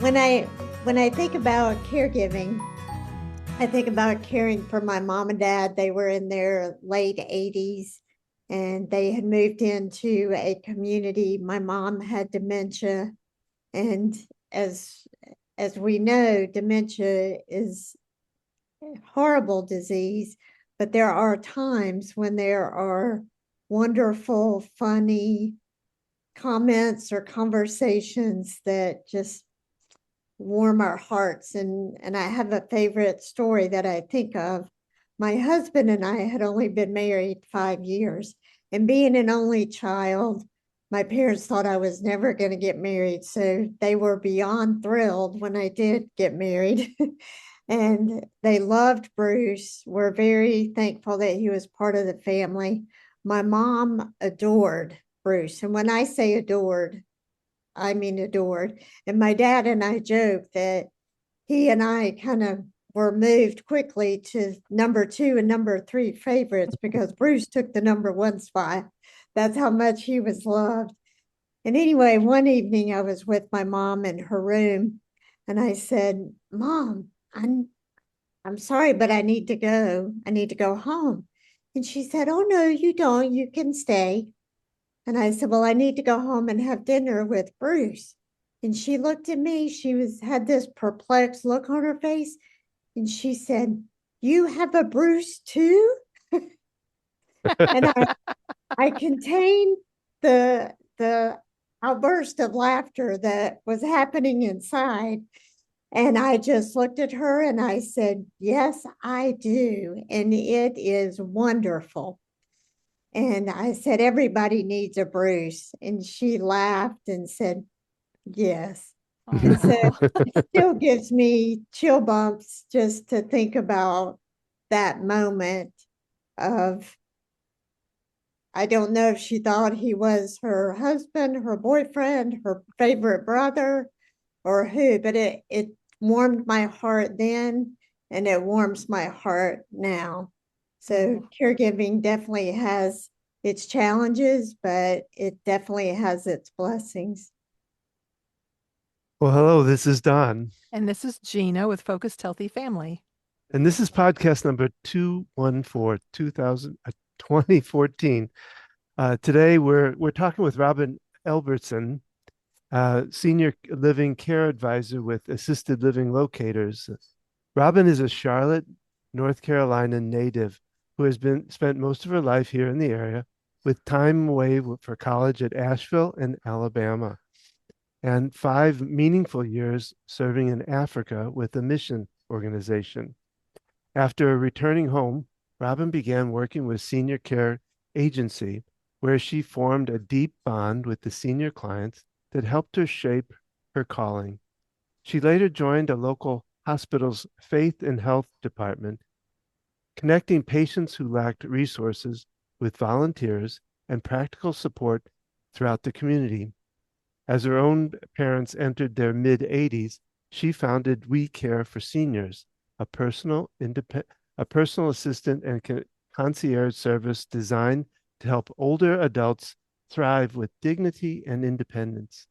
when I when I think about caregiving, I think about caring for my mom and dad. They were in their late 80s and they had moved into a community. My mom had dementia, and as as we know, dementia is a horrible disease, but there are times when there are wonderful, funny comments or conversations that just warm our hearts. And I have a favorite story that I think of. My husband and I had only been married 5 years, and being an only child, my parents thought I was never going to get married. So they were beyond thrilled when I did get married. And they loved Bruce. We're very thankful that he was part of the family. My mom adored Bruce. And when I say adored, I mean adored. And my dad and I joked that he and I kind of were moved quickly to number two and number three favorites because Bruce took the number one spot. That's how much he was loved. And anyway, one evening I was with my mom in her room and I said, Mom, I'm sorry, but I need to go. I need to go home. And she said, Oh, no, you don't. You can stay. And I said, Well, I need to go home and have dinner with Bruce. And she looked at me. She had this perplexed look on her face. And she said, You have a Bruce too? And I contained the outburst of laughter that was happening inside. And I just looked at her and I said, Yes, I do. And it is wonderful. And I said, Everybody needs a Bruce. And she laughed and said, Yes. And so it still gives me chill bumps just to think about that moment of, I don't know if she thought he was her husband, her boyfriend, her favorite brother, or who, but it warmed my heart then and it warms my heart now. So caregiving definitely has its challenges, but it definitely has its blessings. Well, hello, this is Don, And this is Gina with Focused Healthy Family. and this is podcast number 214, 2014. Today we're talking with Robin Elbertson, Senior Living Care Advisor with Assisted Living Locators. Robin is a Charlotte, North Carolina native who has been spent most of her life here in the area, with time away for college at Asheville and Alabama, and 5 meaningful years serving in Africa with a mission organization. After returning home, Robin began working with Senior Care Agency, where she formed a deep bond with the senior clients that helped her shape her calling. She later joined a local hospital's faith and health department, connecting patients who lacked resources with volunteers and practical support throughout the community. As her own parents entered their mid-80s, she founded We Care for Seniors, a personal assistant and concierge service designed to help older adults thrive with dignity and independence.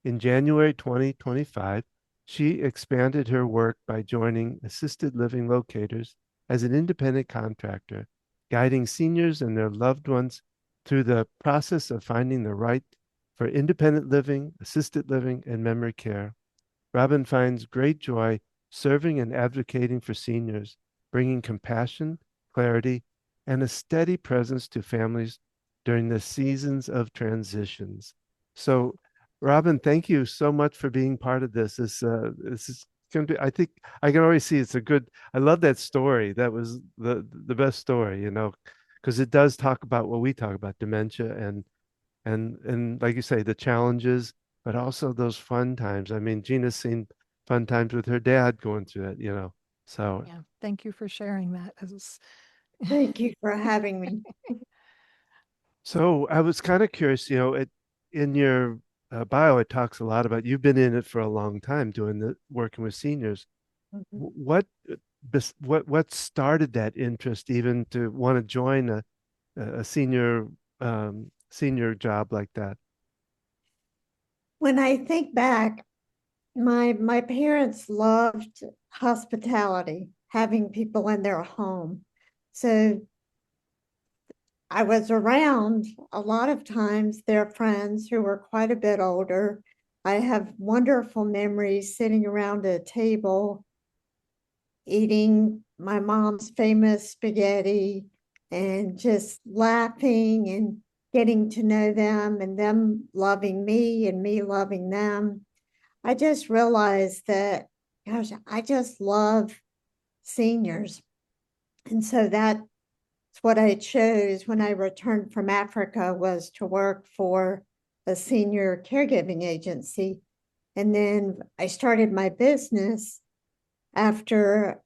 In January 2025, she expanded her work by joining Assisted Living Locators as an independent contractor, guiding seniors and their loved ones through the process of finding the right for independent living, assisted living, and memory care. Robin finds great joy serving and advocating for seniors, bringing compassion, clarity, and a steady presence to families during the seasons of transitions. So, Robin, thank you so much for being part of this. This is going to be, I think I can already see it's a good, I love that story. That was the best story, because it does talk about what we talk about, dementia and like you say, the challenges, but also those fun times. I mean, Gina's seen fun times with her dad going through it. So, Yeah, thank you for sharing that. Thank you for having me. so I was kind of curious, in your bio, it talks a lot about you've been in it for a long time doing the working with seniors. Mhm. What started that interest even to want to join a senior job like that? When I think back, My parents loved hospitality, having people in their home. So I was around a lot of times their friends who were quite a bit older. I have wonderful memories sitting around a table eating my mom's famous spaghetti and just laughing and getting to know them and them loving me and me loving them. I just realized that, gosh, I just love seniors. And so that's what I chose when I returned from Africa, was to work for a senior caregiving agency. And then I started my business after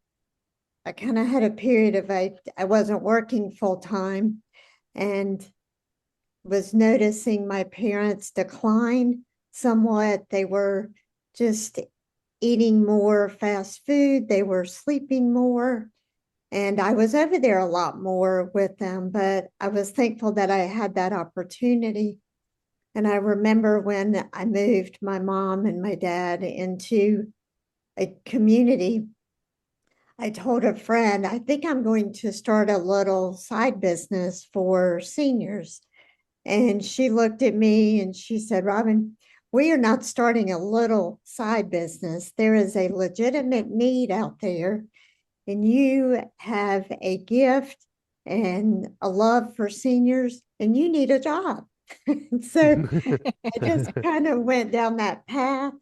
I kind of had a period of I wasn't working full time and was noticing my parents decline somewhat. They were just eating more fast food, they were sleeping more. And I was over there a lot more with them, but I was thankful that I had that opportunity. And I remember when I moved my mom and my dad into a community, I told a friend, I think I'm going to start a little side business for seniors. And she looked at me and she said, Robin, we are not starting a little side business. There is a legitimate need out there, and you have a gift and a love for seniors, and you need a job. So I just kind of went down that path,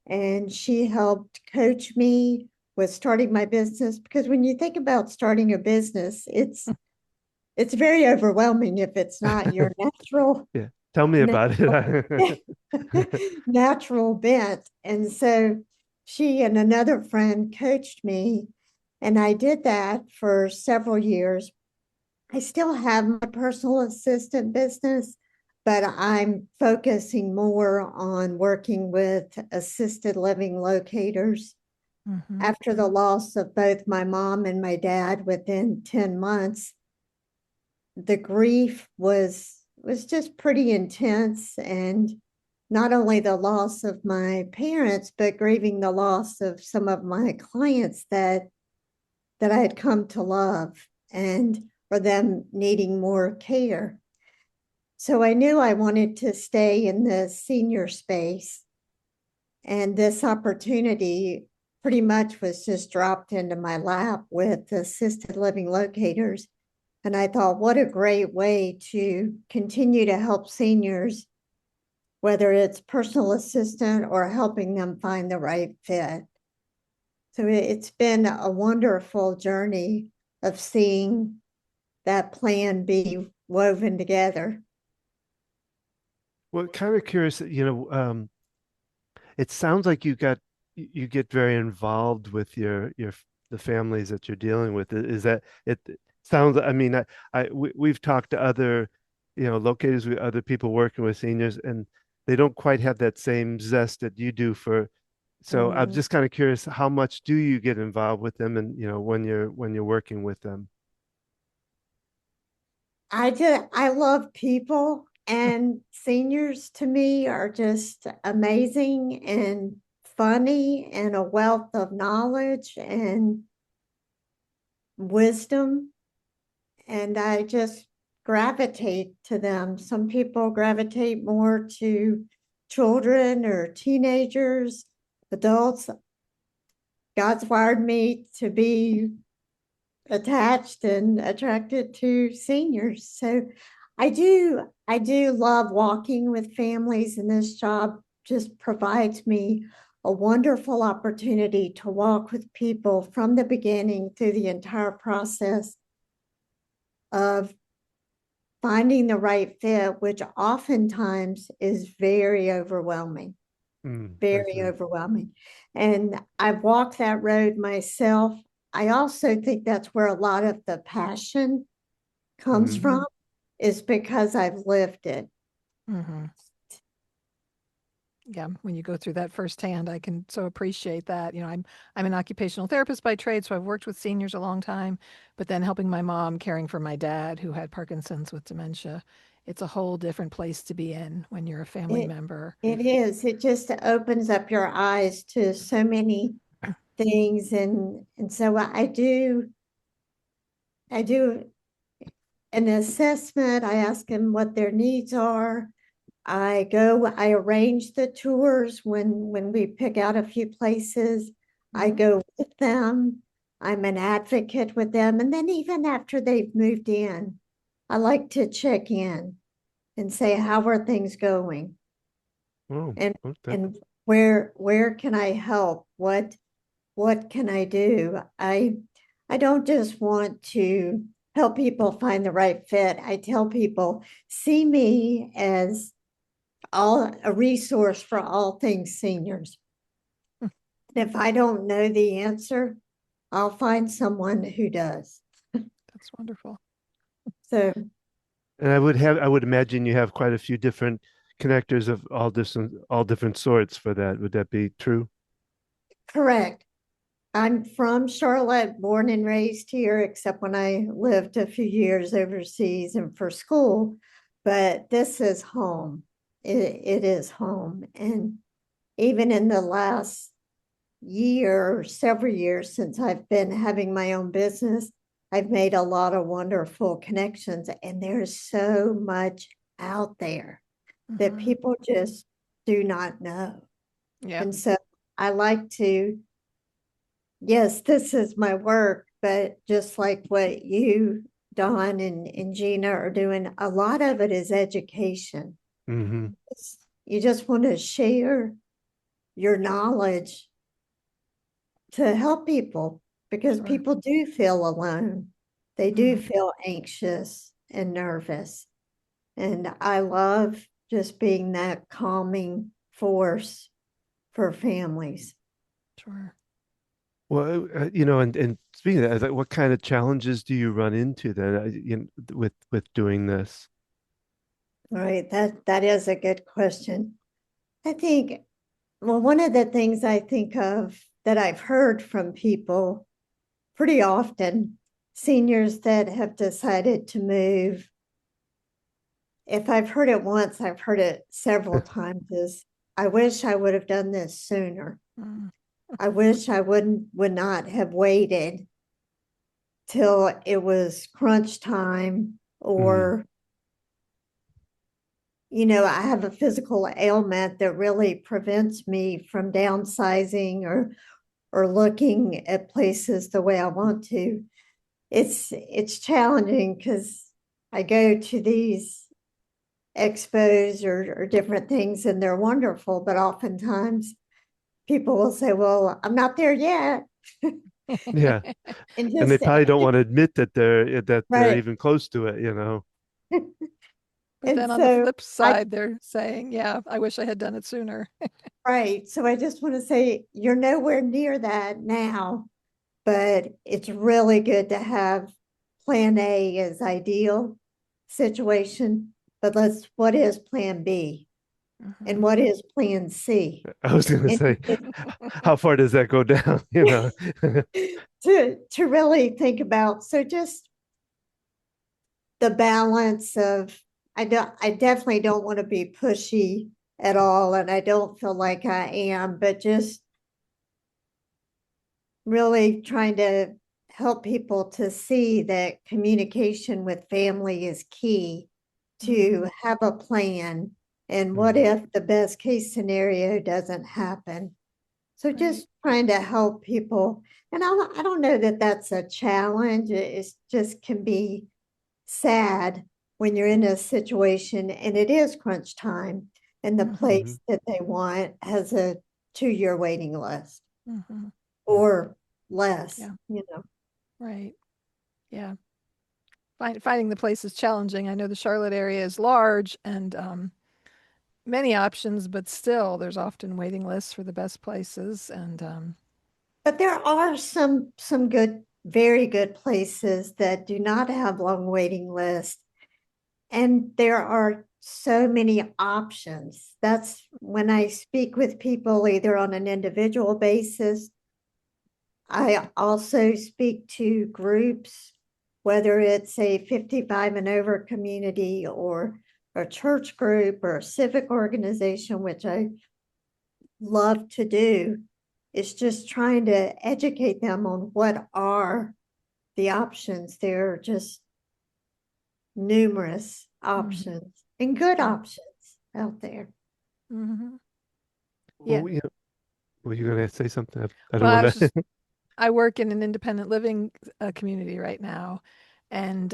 and she helped coach me with starting my business, because when you think about starting a business, it's very overwhelming if it's not your natural Yeah. Tell me about it. natural bent. And so she and another friend coached me, and I did that for several years. I still have my personal assistant business, but I'm focusing more on working with assisted living locators. Mhm. After the loss of both my mom and my dad within 10 months, the grief was just pretty intense, and not only the loss of my parents, but grieving the loss of some of my clients that I had come to love, and for them needing more care. So I knew I wanted to stay in the senior space, and this opportunity pretty much was just dropped into my lap with assisted living locators. And I thought, what a great way to continue to help seniors, whether it's personal assistant or helping them find the right fit. So it's been a wonderful journey of seeing that plan be woven together. Well, kind of curious, it sounds like you get very involved with your the families that you're dealing with. Is that it sounds, I mean, we've talked to other, locators with other people working with seniors, and they don't quite have that same zest that you do for, so I'm Mm. just kind of curious, how much do you get involved with them, and when you're working with them? I love people, and seniors to me are just amazing and funny and a wealth of knowledge and wisdom. And I just gravitate to them. Some people gravitate more to children or teenagers, adults. God's wired me to be attached and attracted to seniors. So I do love walking with families, and this job just provides me a wonderful opportunity to walk with people from the beginning through the entire process of finding the right fit, which oftentimes is very overwhelming, I very see. overwhelming. And I've walked that road myself. I also think that's where a lot of the passion comes Mhm. from, is because I've lived it. Hmm. Yeah, when you go through that firsthand, I can so appreciate that. I'm an occupational therapist by trade, so I've worked with seniors a long time, but then helping my mom caring for my dad who had Parkinson's with dementia, it's a whole different place to be in when you're a family It, member. it is. It just opens up your eyes to so many things. And so I do an assessment. I ask them what their needs are. I arrange the tours when we pick out a few places. I Mhm. go with them. I'm an advocate with them. And then even after they've moved in, I like to check in and say, how are things going? Oh, And okay. and where can I help? What can I do? I don't just want to help people find the right fit. I tell people, see me as a resource for all things seniors. If I don't know the answer, I'll find someone who does. That's wonderful. So And I would imagine you have quite a few different connectors of all different sorts for that. Would that be true? correct. I'm from Charlotte, born and raised here, except when I lived a few years overseas and for school. But this is home. It is home. And even in the last year or several years since I've been having my own business, I've made a lot of wonderful connections. And there's so much out there that Mhm. people just do not know. Yeah. And so I like to, yes, this is my work, but just like what you, Don and Gina are doing, a lot of it is education. Mm-hmm. You just want to share your knowledge to help people because Sure. people do feel alone. They do Mhm. feel anxious and nervous. And I love just being that calming force for families. Sure. Well, and speaking of that, like, what kind of challenges do you run into then, with doing this? Right. That is a good question. I think, well, one of the things I think of that I've heard from people pretty often, seniors that have decided to move, if I've heard it once, I've heard it several times, is I wish I would have done this sooner. Mm. I wish I would not have waited till it was crunch time, Mm, or I have a physical ailment that really prevents me from downsizing or looking at places the way I want to. It's challenging because I go to these expos or different things and they're wonderful, but oftentimes people will say, well, I'm not there yet. yeah, And and they just probably don't want to admit that they're right. even close to it. But And then on the so flip I side, they're saying, yeah, I wish I had done it sooner. right. So I just want to say you're nowhere near that now, but it's really good to have plan A as ideal situation. But what is plan B? And Mhm. what is plan C? I was going to And say, how far does that go down? to really think about. So just the balance of I definitely don't want to be pushy at all, and I don't feel like I am, but just really trying to help people to see that communication with family is key, to Mhm. have a plan, and what Mhm. if the best case scenario doesn't happen. So Right. just trying to help people. And I don't know that that's a challenge. It just can be sad when you're in a situation and it is crunch time and the Mhm. Mhm. place that they want has a 2-year waiting list Mhm. or less, Yeah. you know. Right. Yeah. Finding the place is challenging. I know the Charlotte area is large and many options, but still there's often waiting lists for the best places. And But there are some good, very good places that do not have long waiting lists. And there are so many options. That's when I speak with people either on an individual basis. I also speak to groups, whether it's a 55 and over community or a church group or a civic organization, which I love to do, is just trying to educate them on what are the options. There are just numerous options and good options out there. Mm-hmm. Yeah. Well, were you going to say something? I don't Well, want to. I work in an independent living community right now, and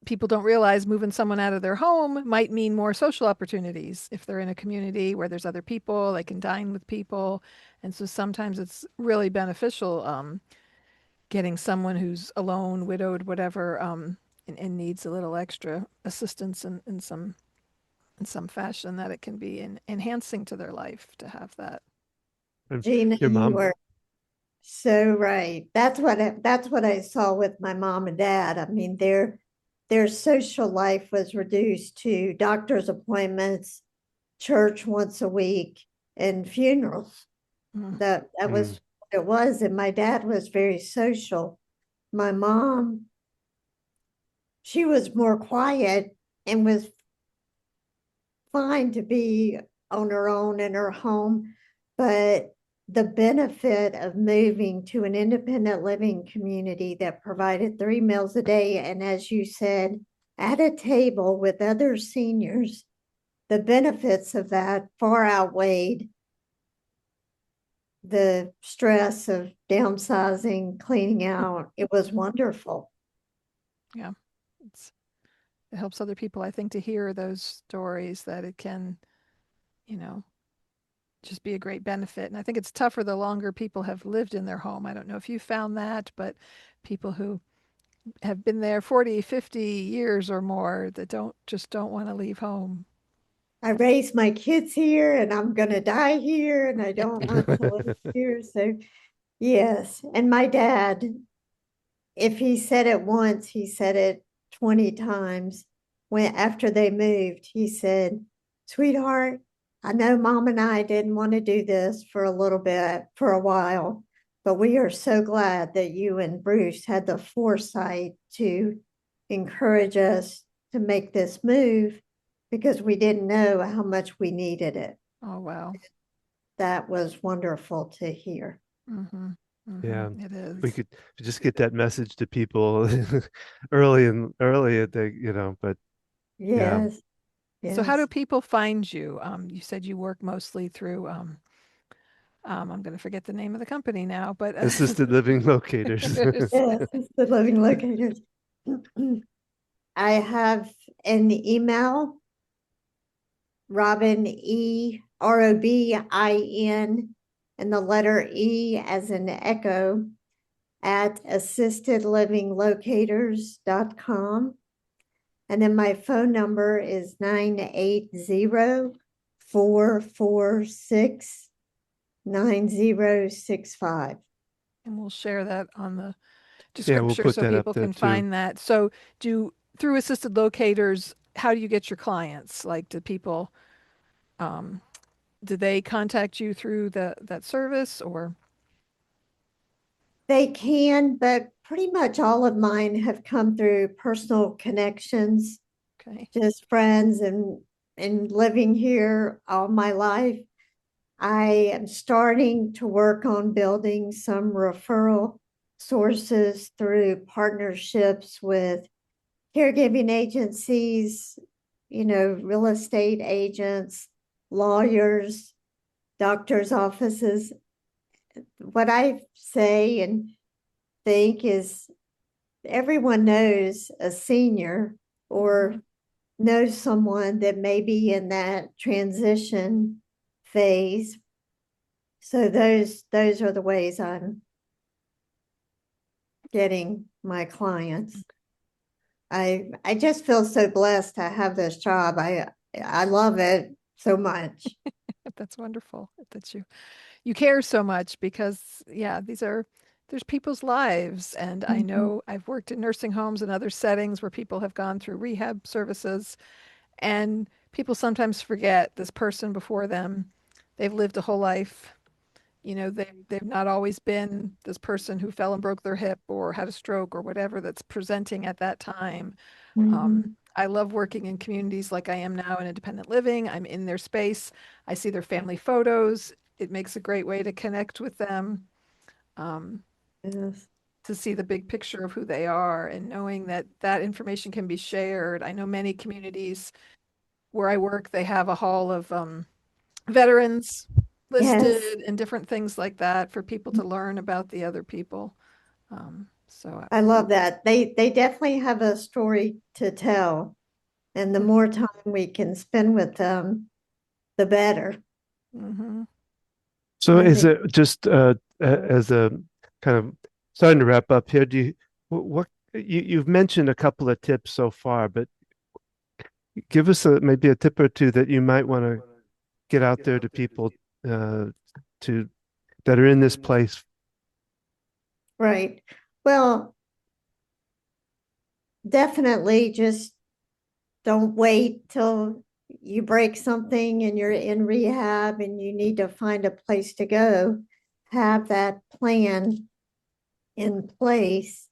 people don't realize moving someone out of their home might mean more social opportunities. If they're in a community where there's other people, they can dine with people. And so sometimes it's really beneficial getting someone who's alone, widowed, whatever, and needs a little extra assistance in some fashion, that it can be enhancing to their life to have that. Gina, Your you mom. were so right. That's what I saw with my mom and dad. I mean, their social life was reduced to doctor's appointments, church once a week, and funerals. Mm. That was Mm. what it was. And my dad was very social. My mom, she was more quiet and was fine to be on her own in her home, but the benefit of moving to an independent living community that provided 3 meals a day, and as you said, at a table with other seniors, the benefits of that far outweighed the stress of downsizing, cleaning out. It was wonderful. Yeah. It helps other people, I think, to hear those stories, that it can, you know, just be a great benefit. And I think it's tougher the longer people have lived in their home. I don't know if you found that, but people who have been there 40, 50 years or more that don't want to leave home. I raised my kids here and I'm going to die here and I don't want to live here. So, yes. And my dad, if he said it once, he said it 20 times. When after they moved, he said, "Sweetheart, I know mom and I didn't want to do this for a little bit, for a while, but we are so glad that you and Bruce had the foresight to encourage us to make this move because we didn't know how much we needed it." Oh, wow. That was wonderful to hear. Mm-hmm. Yeah, Mm-hmm. It if we is. could just get that message to people early at but yeah, Yes, So how do yes. people find you? You said you work mostly through, I'm going to forget the name of the company now, but assisted living locators. Yes, it's the living locators. I have an email, Robin Robin, and the letter E as in echo at assistedlivinglocators.com. And then my phone number is 980-446-9065. and we'll share that on the Yeah, we'll description put so that up people there can too. find that. So through assisted locators, how do you get your clients? Like, um, do they contact you through that service, or? They can, but pretty much all of mine have come through personal connections, Okay. just friends and living here all my life. I am starting to work on building some referral sources through partnerships with caregiving agencies, real estate agents, lawyers, doctors' offices. What I say and think is everyone knows a senior or knows someone that may be in that transition phase. So those are the ways I'm getting my clients. I just feel so blessed to have this job. I love it so much. That's wonderful that you care so much, because yeah, there's people's lives. And I Mhm. know I've worked in nursing homes and other settings where people have gone through rehab services, and people sometimes forget this person before them. They've lived a whole life. They've not always been this person who fell and broke their hip or had a stroke or whatever that's presenting at that time. Mhm. I love working in communities like I am now in independent living. I'm in their space. I see their family photos. It makes a great way to connect with them, um, Yes. to see the big picture of who they are and knowing that that information can be shared. I know many communities where I work, they have a hall of veterans Yes, listed and different things like that for people to learn about the other people. So I love that. They definitely have a story to tell, and the more time we can spend with them, the better. mhm. So I is think it just as a kind of starting to wrap up here, do you what you've mentioned a couple of tips so far, but give us maybe a tip or two that you might want to get out there to people uh, to that are in this place. right. Well, definitely just don't wait till you break something and you're in rehab and you need to find a place to go. Have that plan in place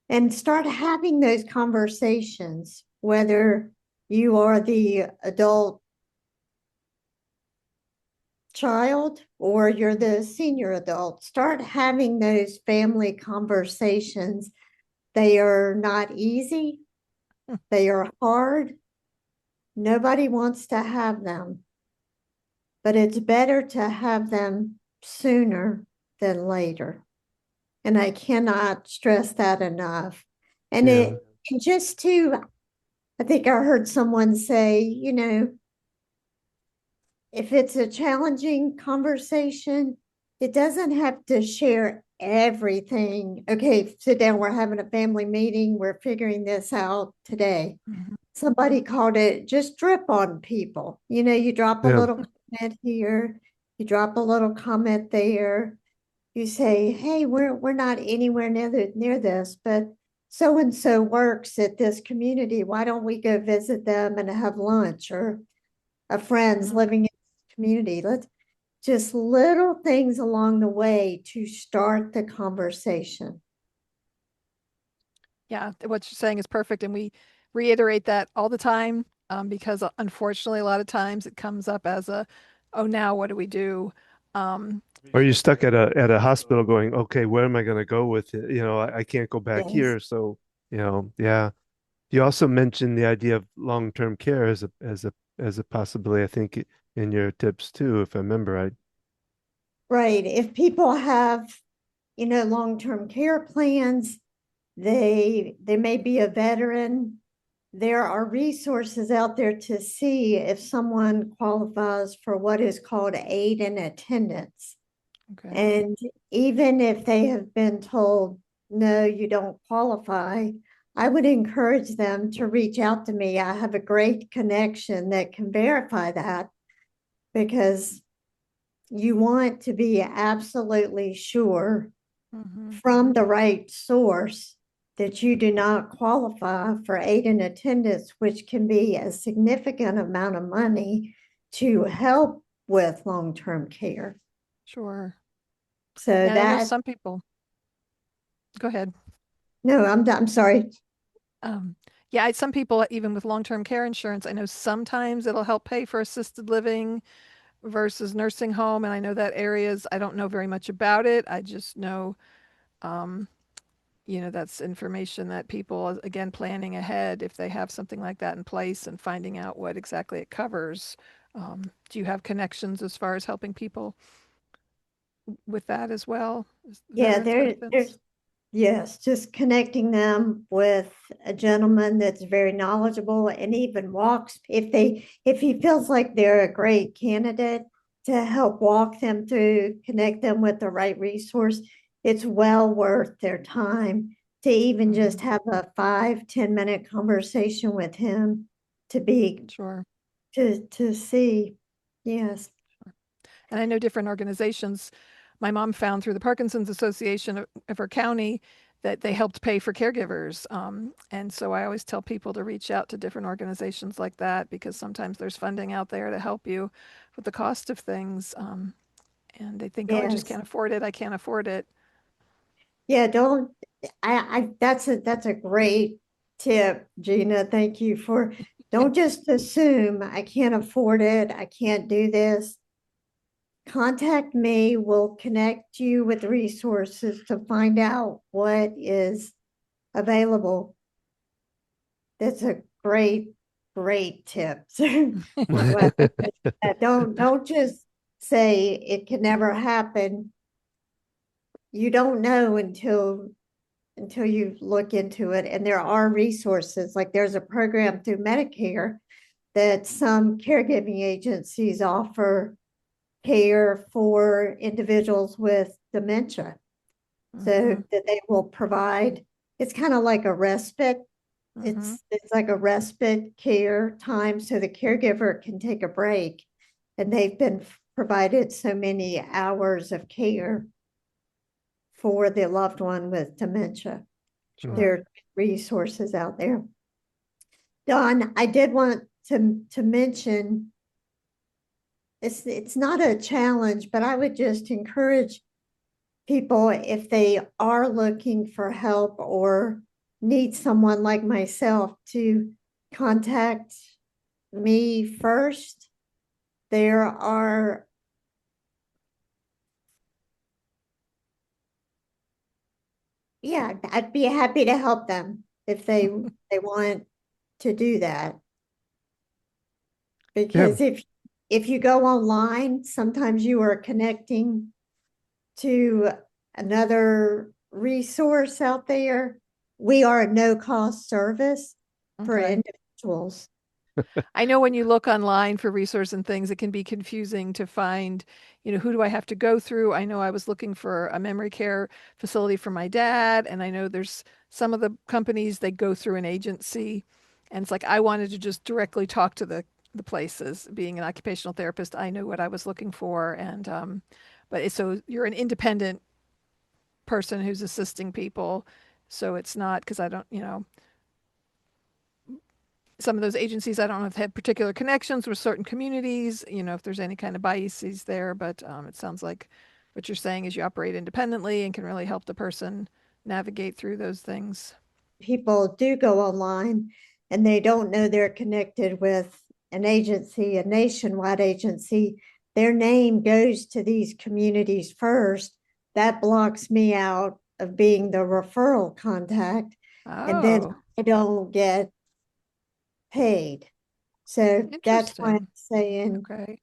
and start having those conversations, whether you are the adult child or you're the senior adult. Start having those family conversations. They are not easy, they are hard. Nobody wants to have them, but it's better to have them sooner than later. And I cannot stress that enough. And Yeah, and just to, I think I heard someone say, if it's a challenging conversation, it doesn't have to share everything. Okay, sit down, we're having a family meeting, we're figuring this out today. Mhm. Somebody called it just drip on people. You drop a yeah, little comment here, you drop a little comment there. You say, hey, we're not anywhere near this, but so and so works at this community. Why don't we go visit them and have lunch? Or a friend's Mhm. living in this community. Let's just little things along the way to start the conversation. Yeah, what you're saying is perfect, and we reiterate that all the time, because unfortunately, a lot of times it comes up as a, "Oh, now what do we do?" Um, or you're stuck at a hospital going, okay, where am I going to go with it? I can't go back Yes. here. So, yeah. You also mentioned the idea of long-term care as a possibility, I think, in your tips too, if I remember right. Right. If people have, long-term care plans, they may be a veteran. There are resources out there to see if someone qualifies for what is called aid in attendance. okay. And even if they have been told, no, you don't qualify, I would encourage them to reach out to me. I have a great connection that can verify that because you want to be absolutely sure Mhm. from the right source that you do not qualify for aid in attendance, which can be a significant amount of money to help with long-term care. Sure. So Yeah, and I know that, some people. Go ahead. no, I'm sorry. Um, yeah, some people, even with long-term care insurance, I know sometimes it'll help pay for assisted living versus nursing home, and I know that areas, I don't know very much about it. I just know, um, that's information that people, again, planning ahead, if they have something like that in place and finding out what exactly it covers. Do you have connections as far as helping people with that as well, Yeah, veterans benefits? yes, just connecting them with a gentleman that's very knowledgeable and even walks, if he feels like they're a great candidate to help walk them through, connect them with the right resource, it's well worth their time to even just Mhm. have a 5-10 minute conversation with him to be, Sure. to see. Yes, And I know different organizations. My mom found through the Parkinson's Association of her county that they helped pay for caregivers. And so I always tell people to reach out to different organizations like that because sometimes there's funding out there to help you with the cost of things. And they think, oh, I just yes. can't afford it. I can't afford it. Yeah, don't, that's a great tip, Gina. Thank you for, don't just assume I can't afford it, I can't do this. Contact me, we'll connect you with resources to find out what is available. That's a great tip. Well, don't just say it can never happen. You don't know until you look into it. And there are resources, like there's a program through Medicare that some caregiving agencies offer care for individuals with dementia. So Mhm, that they will provide, it's kind of like a respite. mhm. It's like a respite care time so the caregiver can take a break. And they've been provided so many hours of care for the loved one with dementia. There Sure. are resources out there. Don, I did want to mention it's not a challenge, but I would just encourage people, if they are looking for help or need someone like myself, to contact me first. There are, yeah, I'd be happy to help them if they want to do that. Yeah. Because if you go online, sometimes you are connecting to another resource out there. We are a no-cost service for Okay. individuals. I know when you look online for resource and things, it can be confusing to find, who do I have to go through? I know I was looking for a memory care facility for my dad, and I know there's some of the companies they go through an agency, and it's like I wanted to just directly talk to the places. Being an occupational therapist, I knew what I was looking for, and so you're an independent person who's assisting people, so it's not because I don't, some of those agencies, I don't know if they have particular connections with certain communities, if there's any kind of biases there, but it sounds like what you're saying is you operate independently and can really help the person navigate through those things. People do go online and they don't know they're connected with an agency, a nationwide agency. Their name goes to these communities first. That blocks me out of being the referral contact. And then Oh, I don't get paid. So that's why I'm interesting. saying, Okay.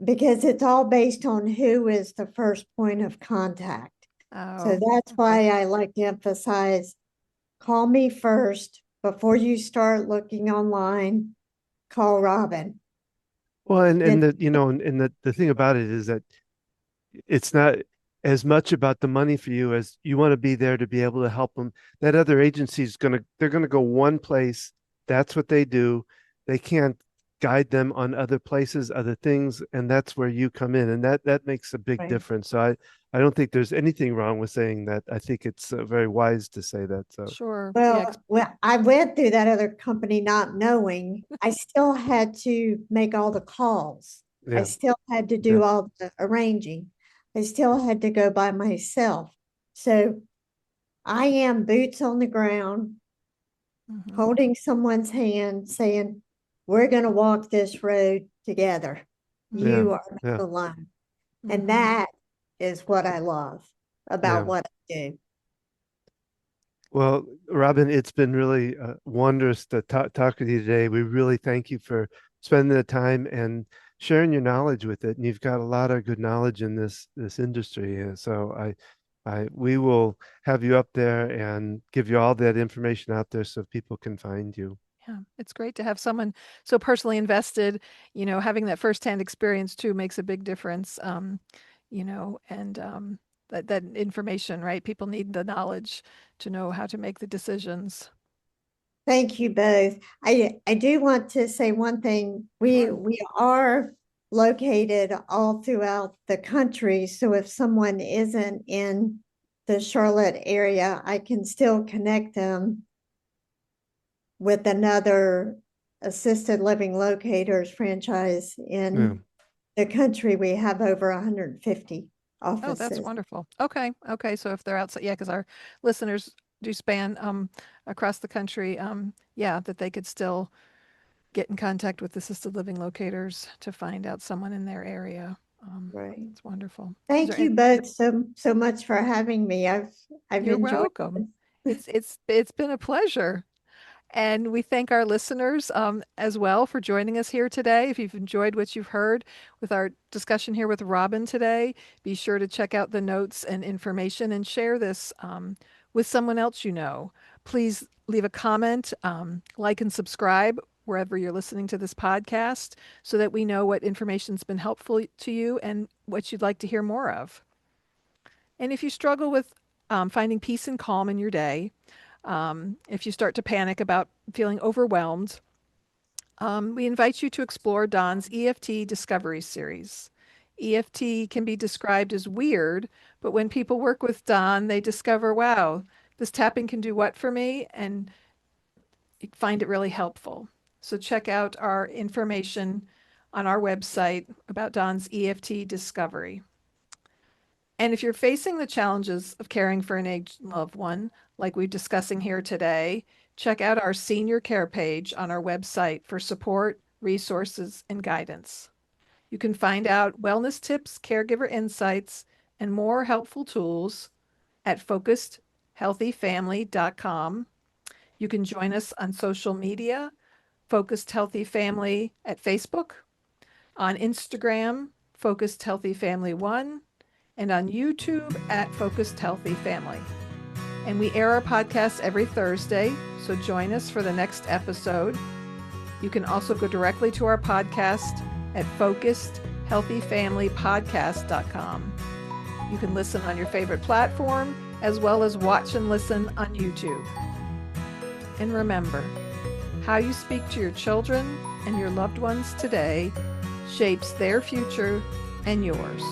because it's all based on who is the first point of contact. So Oh, that's okay. why I like to emphasize, call me first before you start looking online. Call Robin. Well, Then and the thing about it is that it's not as much about the money for you as you want to be there to be able to help them. That other agency is they're gonna go one place. That's what they do. They can't guide them on other places, other things, and that's where you come in, and that makes a big right. difference. So I don't think there's anything wrong with saying that. I think it's very wise to say that. So Sure. Yeah. Well, I went through that other company not knowing. I still had to make all the calls. I yeah, still had to yeah, do all the arranging. I still had to go by myself. So I am boots on the ground, Mhm. holding someone's hand, saying, we're going to walk this road together. yeah, You are yeah. not alone. And Mhm. that is what I love about Yeah. what I do. Well, Robin, it's been really wondrous to talk with you today. We really thank you for spending the time and sharing your knowledge with it. And you've got a lot of good knowledge in this industry. And so we will have you up there and give you all that information out there so people can find you. Yeah, it's great to have someone so personally invested. Having that firsthand experience too makes a big difference. And that information, right? People need the knowledge to know how to make the decisions. Thank you both. I do want to say one thing. Sure. We are located all throughout the country. So if someone isn't in the Charlotte area, I can still connect them with another assisted living locators franchise Yeah. in the country. We have over 150 Oh, that's offices. wonderful. Okay. Okay. So if they're outside, yeah, because our listeners do span across the country, yeah, that they could still get in contact with assisted living locators to find out someone in their area. Right. It's wonderful. Is Thank there you any- both so much for having me. I've You're enjoyed welcome. this. It's been a pleasure. And we thank our listeners as well for joining us here today. If you've enjoyed what you've heard with our discussion here with Robin today, be sure to check out the notes and information and share this with someone else you know. Please leave a comment, like and subscribe wherever you're listening to this podcast so that we know what information's been helpful to you and what you'd like to hear more of. And if you struggle with finding peace and calm in your day, if you start to panic about feeling overwhelmed, we invite you to explore Don's EFT Discovery Series. EFT can be described as weird, but when people work with Don, they discover, wow, this tapping can do what for me? And find it really helpful. So check out our information on our website about Don's EFT Discovery. And if you're facing the challenges of caring for an aged loved one, like we're discussing here today, check out our senior care page on our website for support, resources, and guidance. You can find out wellness tips, caregiver insights, and more helpful tools at focusedhealthyfamily.com. You can join us on social media, Focused Healthy Family at Facebook, on Instagram, Focused Healthy Family 1, and on YouTube at Focused Healthy Family. And we air our podcast every Thursday, so join us for the next episode. You can also go directly to our podcast at focusedhealthyfamilypodcast.com. You can listen on your favorite platform, as well as watch and listen on YouTube. And remember, how you speak to your children and your loved ones today shapes their future and yours.